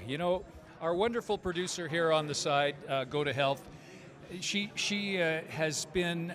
You know, our wonderful producer here on the side, Go to Health, she has been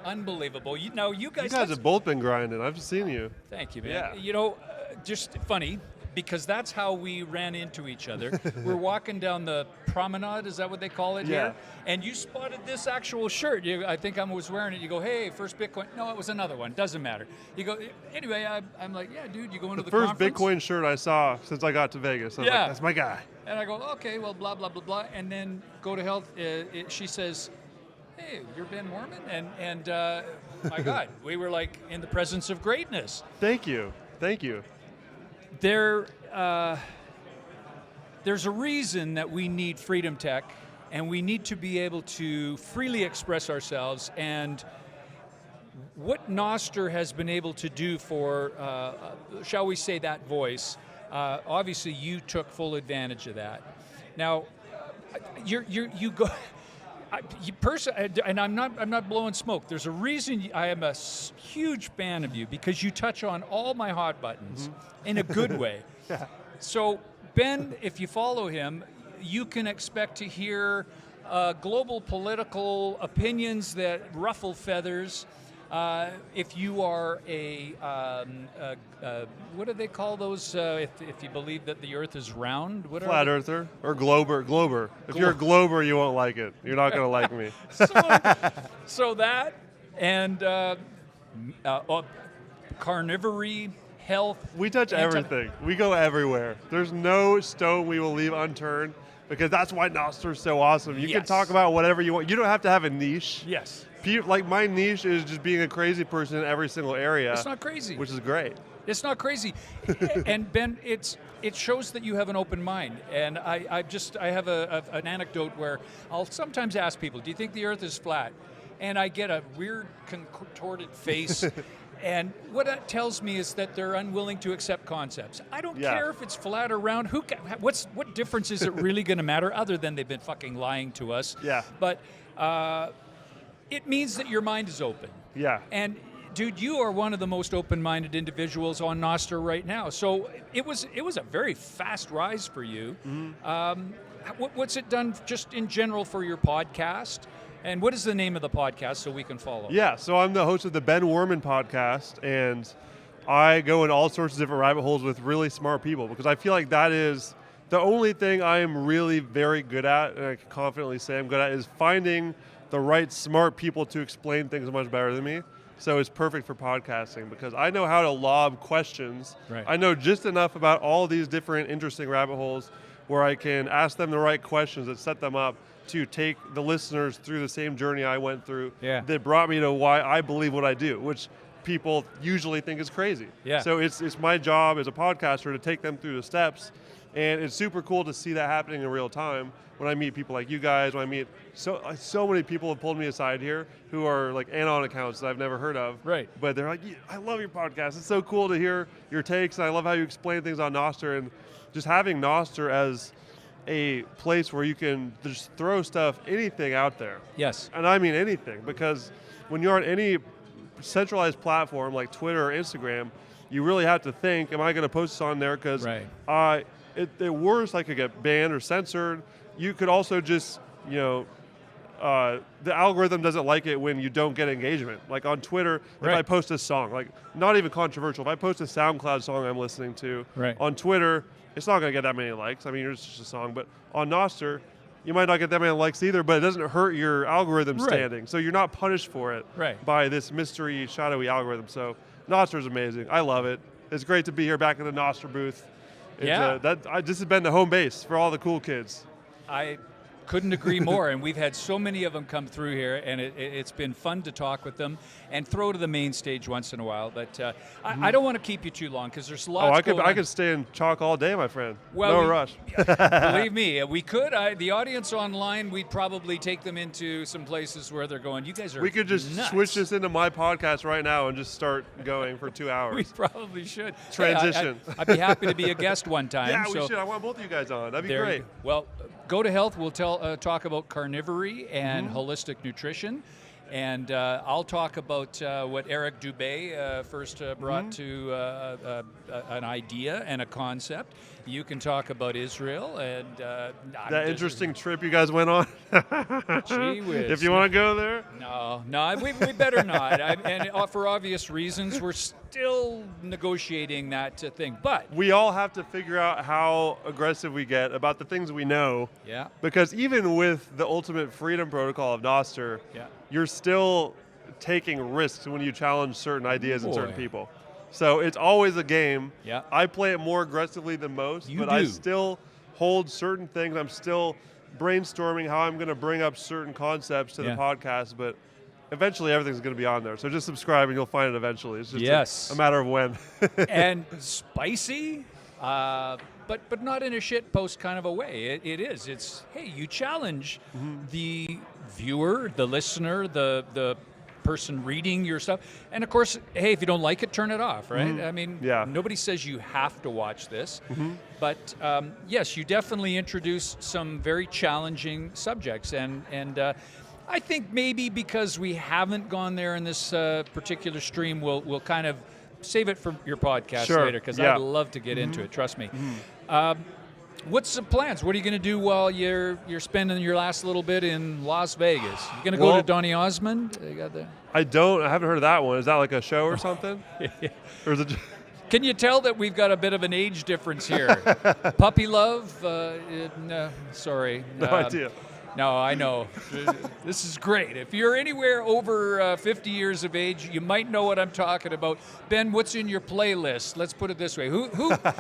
unbelievable. You guys have both been grinding. I've seen you. Thank you, man. Yeah. You know, just funny, because that's how we ran into each other. We're walking down the promenade, is that what they call it here? And you spotted this actual shirt. I think I was wearing it. You go, hey, first Bitcoin. No, it was another one. Doesn't matter. You go, anyway, I'm like, yeah, dude, you going to the first conference? Bitcoin shirt I saw since I got to Vegas. I was like, that's my guy. And I go, okay, well, blah, blah, blah, blah. And then Go to Health, she says, hey, you're Ben Wehrman? And my God, we were like in the presence of greatness. Thank you. There's a reason that we need freedom tech, and we need to be able to freely express ourselves. And what Nostr has been able to do for, shall we say, that voice, obviously you took full advantage of that. Now, you go. And I'm not blowing smoke. There's a reason I am a huge fan of you, because you touch on all my hot buttons in a good way. Yeah. So Ben, if you follow him, you can expect to hear global political opinions that ruffle feathers. If you are what do they call those? If you believe that the Earth is round, what flat earther or glober. If you're a glober, you won't like it. You're not going to like me. So that and carnivory, health. We touch everything. We go everywhere. There's no stone we will leave unturned, because that's why Nostr is so awesome. You can talk about whatever you want. You don't have to have a niche. Yes. Like my niche is just being a crazy person in every single area. It's not crazy. Which is great. It's not crazy. And Ben, it shows that you have an open mind. And I have an anecdote where I'll sometimes ask people, do you think the Earth is flat? And I get a weird contorted face. And what that tells me is that they're unwilling to accept concepts. I don't care if it's flat or round. What difference is it really going to matter, other than they've been fucking lying to us? Yeah. But it means that your mind is open. Yeah. And dude, you are one of the most open-minded individuals on Nostr right now. So it was a very fast rise for you. What's it done just in general for your podcast? And what is the name of the podcast so we can follow? Yeah, so I'm the host of the Ben Wehrman podcast, and I go in all sorts of different rabbit holes with really smart people, because I feel like that is the only thing I am really very good at, and I can confidently say I'm good at, is finding the right smart people to explain things much better than me. So it's perfect for podcasting, because I know how to lob questions. Right. I know just enough about all these different interesting rabbit holes where I can ask them the right questions that set them up to take the listeners through the same journey I went through that brought me to why I believe what I do, which people usually think is crazy. Yeah. So it's my job as a podcaster to take them through the steps, and it's super cool to see that happening in real time when I meet people like you guys, when I meet so many people have pulled me aside here who are like anon accounts that I've never heard of. Right. But they're like, I love your podcast. It's so cool to hear your takes, and I love how you explain things on Nostr, and just having Nostr as a place where you can just throw anything out there. Yes. And I mean anything, because when you're on any centralized platform like Twitter or Instagram, you really have to think, am I going to post this on there? Because at worst, I could get banned or censored. You could also just, the algorithm doesn't like it when you don't get engagement. Like on Twitter, if I post a song, like not even controversial, if I post a SoundCloud song I'm listening to on Twitter, it's not going to get that many likes. I mean, it's just a song. But on Nostr, you might not get that many likes either, but it doesn't hurt your algorithm standing. So you're not punished for it by this mystery, shadowy algorithm. So Nostr is amazing. I love it. It's great to be here back in the Nostr booth. This has been the home base for all the cool kids. I couldn't agree more, and we've had so many of them come through here, and it's been fun to talk with them and throw to the main stage once in a while. But I don't want to keep you too long, because there's lots going on. I could stay and chalk all day, my friend. Well, no rush. Believe me, we could. The audience online, we'd probably take them into some places where they're going, you guys are We could just nuts. switch this into my podcast right now and just start going for 2 hours. We probably should. Transition. I'd be happy to be a guest one time. Yeah, we should. I want both of you guys on. That'd be great. Well, Go to Health, we'll talk about carnivory and holistic nutrition. And I'll talk about what Eric Dubé first brought to an idea and a concept. You can talk about Israel and that interesting trip you guys went on. Gee whiz. If you want to go there. No, we better not. And for obvious reasons, we're still negotiating that thing. But we all have to figure out how aggressive we get about the things we know. Yeah. Because even with the ultimate freedom protocol of Nostr, you're still taking risks when you challenge certain ideas and certain people. So it's always a game. Yeah. I play it more aggressively than most, I still hold certain things. I'm still brainstorming how I'm going to bring up certain concepts to the podcast, but eventually everything's going to be on there. So just subscribe and you'll find it eventually. It's just a matter of when. And spicy, but not in a shit post kind of a way. It is. It's, hey, you challenge the viewer, the listener, the person reading your stuff. And of course, hey, if you don't like it, turn it off, right? I mean, nobody says you have to watch this. But yes, you definitely introduce some very challenging subjects. And I think maybe because we haven't gone there in this particular stream, we'll kind of save it for your podcast later, because I'd love to get into it, trust me. What's the plans? What are you going to do while you're spending your last little bit in Las Vegas? You going to go to Donny Osmond? I haven't heard of that one. Is that like a show or something? Or is it Can you tell that we've got a bit of an age difference here? Puppy love? No, sorry. No idea. No, I know. This is great. If you're anywhere over 50 years of age, you might know what I'm talking about. Ben, what's in your playlist? Let's put it this way. Who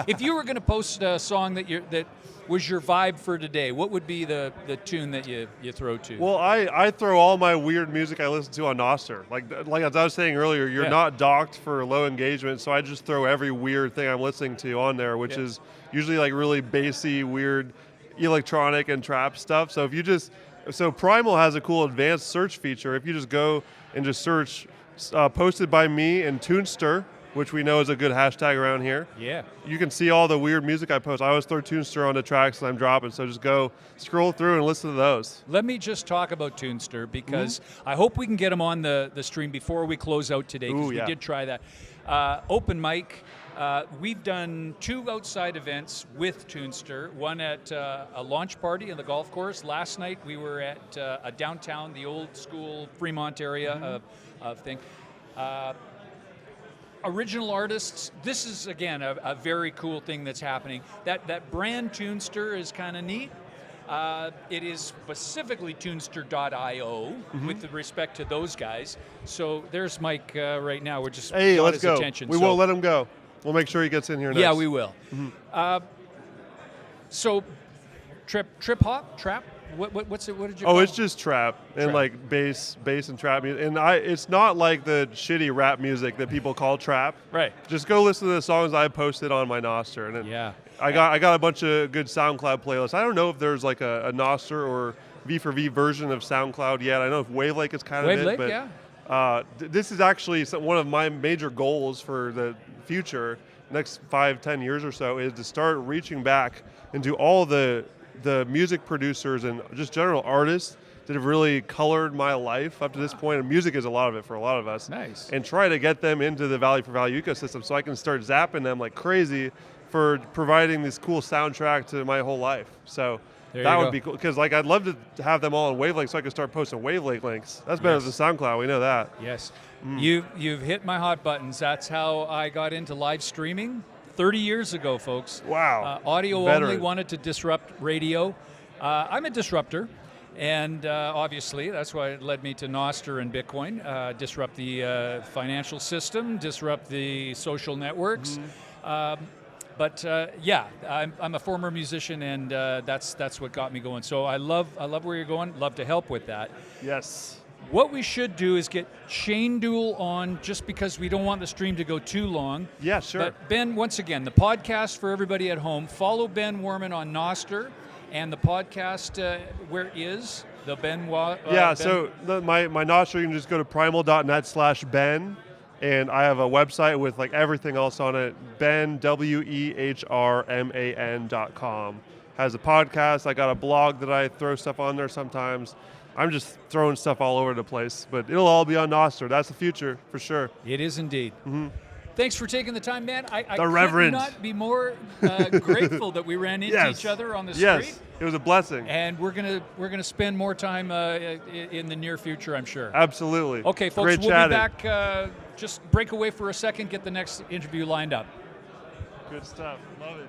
if you were going to post a song that was your vibe for today, what would be the tune that you throw to? Well, I throw all my weird music I listen to on Nostr. Like as I was saying earlier, you're not docked for low engagement, so I just throw every weird thing I'm listening to on there, which is usually like really bassy, weird electronic and trap stuff. So if you so Primal has a cool advanced search feature. If you just go and just search posted by me and Tunster, which we know is a good hashtag around here. Yeah. You can see all the weird music I post. I always throw Tunster on the tracks that I'm dropping, so just go scroll through and listen to those. Let me just talk about Tunster, because I hope we can get him on the stream before we close out today, because we did try that. Open mic. We've done 2 outside events with Tunster, one at a launch party in the golf course. Last night we were at a downtown, the old school Fremont area of thing. Original artists, this is, again, a very cool thing that's happening. That brand Tunster is kind of neat. It is specifically tunster.io with respect to those guys. So there's Mike right now. We're just let's his go. attention. We won't let him go. We'll make sure he gets in here next. Yeah, we will. So trip hop, trap? What's it? What did you call it? It's just trap and like bass and trap music. And it's not like the shitty rap music that people call trap. Right. Just go listen to the songs I posted on my Nostr. And I got a bunch of good SoundCloud playlists. I don't know if there's like a Nostr or V4V version of SoundCloud yet. I know if Wavelake is kind of it, but this is actually one of my major goals for the future, next 5-10 years or so, is to start reaching back into all the music producers and just general artists that have really colored my life up to this point. And music is a lot of it for a lot of us. Nice. And try to get them into the value for value ecosystem so I can start zapping them like crazy for providing this cool soundtrack to my whole life. So that would be cool, because like I'd love to have them all in Wavelake so I can start posting Wavelake links. That's better than SoundCloud. We know that. Yes. You've hit my hot buttons. That's how I got into live streaming 30 years ago, folks. Wow. Audio only, wanted to disrupt radio. I'm a disruptor, and obviously that's why it led me to Nostr and Bitcoin. Disrupt the financial system, disrupt the social networks. But I'm a former musician, and that's what got me going. So I love where you're going. Love to help with that. Yes. What we should do is get Shane Duel on, just because we don't want the stream to go too long. Yeah, sure. But Ben, once again, the podcast for everybody at home. Follow Ben Wehrman on Nostr, and the podcast, where is the Ben? So my Nostr, you can just go to primal.net/Ben. And I have a website with like everything else on it, BenWehrman.com. Has a podcast. I got a blog that I throw stuff on there sometimes. I'm just throwing stuff all over the place. But it'll all be on Nostr. That's the future, for sure. It is indeed. Thanks for taking the time, man. I could Reverend. not be more grateful that we ran into each other on the street. Yes, it was a blessing. And we're gonna spend more time in the near future, I'm sure. Absolutely. Okay, folks, Great we'll chatting. be back. Just break away for a second, get the next interview lined up. Good stuff. Love it.